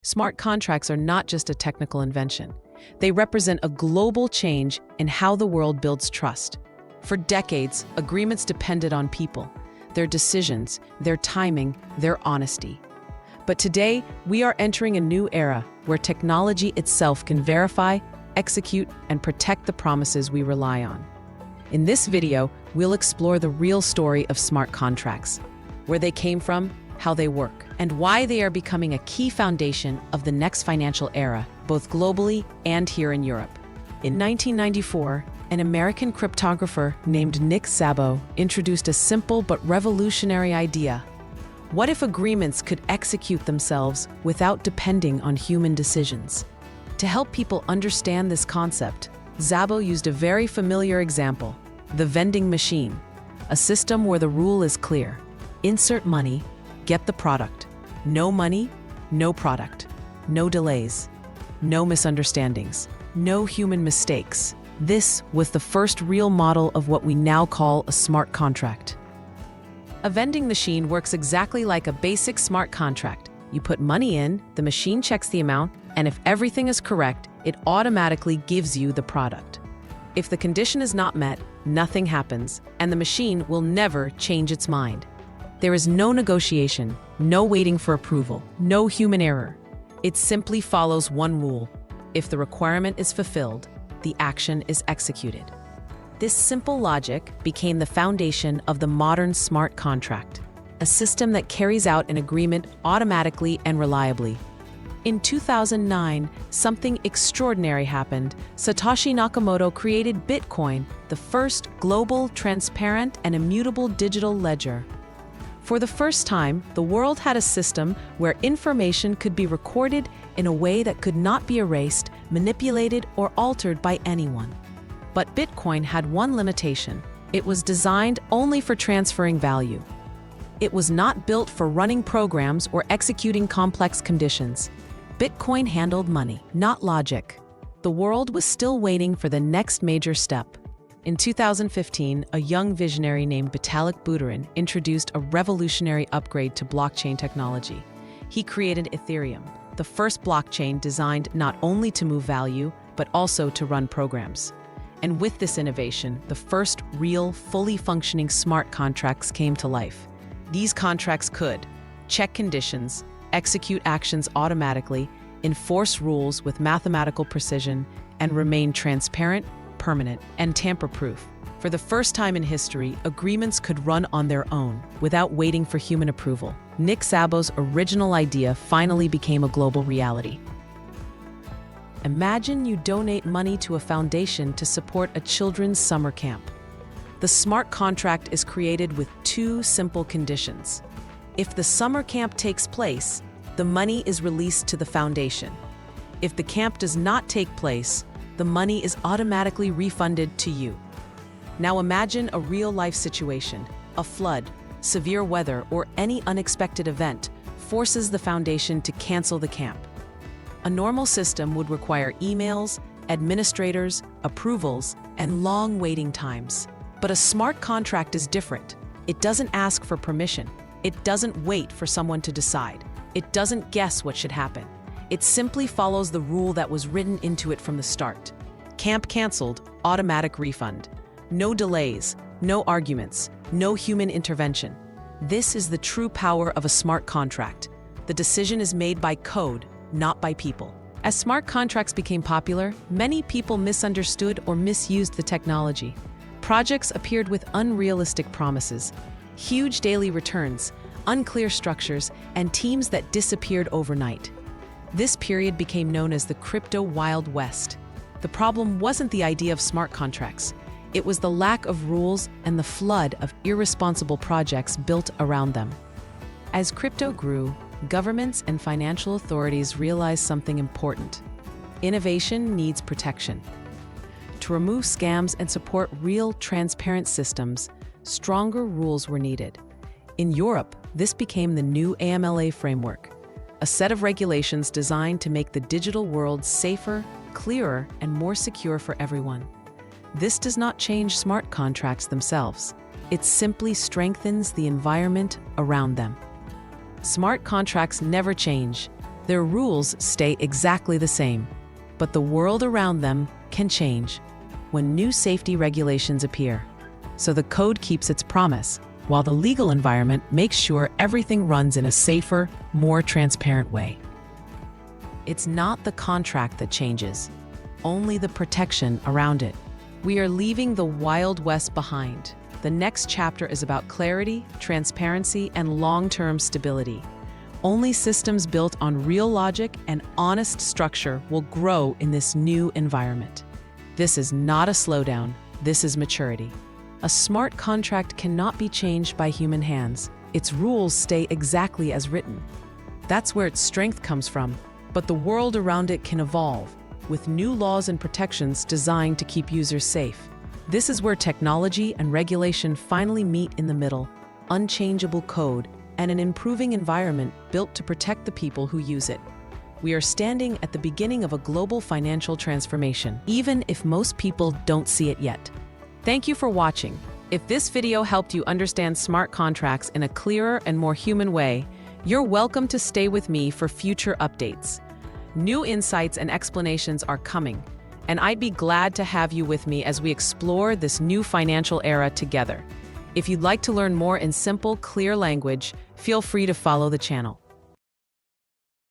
Smart contracts are not just a technical invention. They represent a global change in how the world builds trust. For decades, agreements depended on people, their decisions, their timing, their honesty. But today, we are entering a new era where technology itself can verify, execute, and protect the promises we rely on. In this video, we'll explore the real story of smart contracts, where they came from, how they work, and why they are becoming a key foundation of the next financial era, both globally and here in Europe. In 1994, an American cryptographer named Nick Szabo introduced a simple but revolutionary idea. What if agreements could execute themselves without depending on human decisions? To help people understand this concept, Szabo used a very familiar example, the vending machine, a system where the rule is clear. Insert money, get the product. No money, no product. No delays. No misunderstandings. No human mistakes. This was the first real model of what we now call a smart contract. A vending machine works exactly like a basic smart contract. You put money in, the machine checks the amount, and if everything is correct, it automatically gives you the product. If the condition is not met, nothing happens, and the machine will never change its mind. There is no negotiation, no waiting for approval, no human error. It simply follows one rule. If the requirement is fulfilled, the action is executed. This simple logic became the foundation of the modern smart contract, a system that carries out an agreement automatically and reliably. In 2009, something extraordinary happened. Satoshi Nakamoto created Bitcoin, the first global, transparent, and immutable digital ledger. For the first time, the world had a system where information could be recorded in a way that could not be erased, manipulated, or altered by anyone. But Bitcoin had one limitation. It was designed only for transferring value. It was not built for running programs or executing complex conditions. Bitcoin handled money, not logic. The world was still waiting for the next major step. In 2015, a young visionary named Vitalik Buterin introduced a revolutionary upgrade to blockchain technology. He created Ethereum, the first blockchain designed not only to move value, but also to run programs. And with this innovation, the first real, fully functioning smart contracts came to life. These contracts could check conditions, execute actions automatically, enforce rules with mathematical precision, and remain transparent, permanent, and tamper-proof. For the first time in history, agreements could run on their own, without waiting for human approval. Nick Szabo's original idea finally became a global reality. Imagine you donate money to a foundation to support a children's summer camp. The smart contract is created with two simple conditions. If the summer camp takes place, the money is released to the foundation. If the camp does not take place, the money is automatically refunded to you. Now imagine a real-life situation. A flood, severe weather, or any unexpected event forces the foundation to cancel the camp. A normal system would require emails, administrators, approvals, and long waiting times. But a smart contract is different. It doesn't ask for permission. It doesn't wait for someone to decide. It doesn't guess what should happen. It simply follows the rule that was written into it from the start. Camp canceled, automatic refund. No delays, no arguments, no human intervention. This is the true power of a smart contract. The decision is made by code, not by people. As smart contracts became popular, many people misunderstood or misused the technology. Projects appeared with unrealistic promises, huge daily returns, unclear structures, and teams that disappeared overnight. This period became known as the crypto Wild West. The problem wasn't the idea of smart contracts. It was the lack of rules and the flood of irresponsible projects built around them. As crypto grew, governments and financial authorities realized something important. Innovation needs protection. To remove scams and support real, transparent systems, stronger rules were needed. In Europe, this became the new AMLA framework, a set of regulations designed to make the digital world safer, clearer, and more secure for everyone. This does not change smart contracts themselves. It simply strengthens the environment around them. Smart contracts never change. Their rules stay exactly the same, but the world around them can change when new safety regulations appear. So the code keeps its promise, while the legal environment makes sure everything runs in a safer, more transparent way. It's not the contract that changes, only the protection around it. We are leaving the Wild West behind. The next chapter is about clarity, transparency, and long-term stability. Only systems built on real logic and honest structure will grow in this new environment. This is not a slowdown, this is maturity. A smart contract cannot be changed by human hands. Its rules stay exactly as written. That's where its strength comes from, but the world around it can evolve, with new laws and protections designed to keep users safe. This is where technology and regulation finally meet in the middle, unchangeable code and an improving environment built to protect the people who use it. We are standing at the beginning of a global financial transformation, even if most people don't see it yet. Thank you for watching. If this video helped you understand smart contracts in a clearer and more human way, you're welcome to stay with me for future updates. New insights and explanations are coming, and I'd be glad to have you with me as we explore this new financial era together. If you'd like to learn more in simple, clear language, feel free to follow the channel.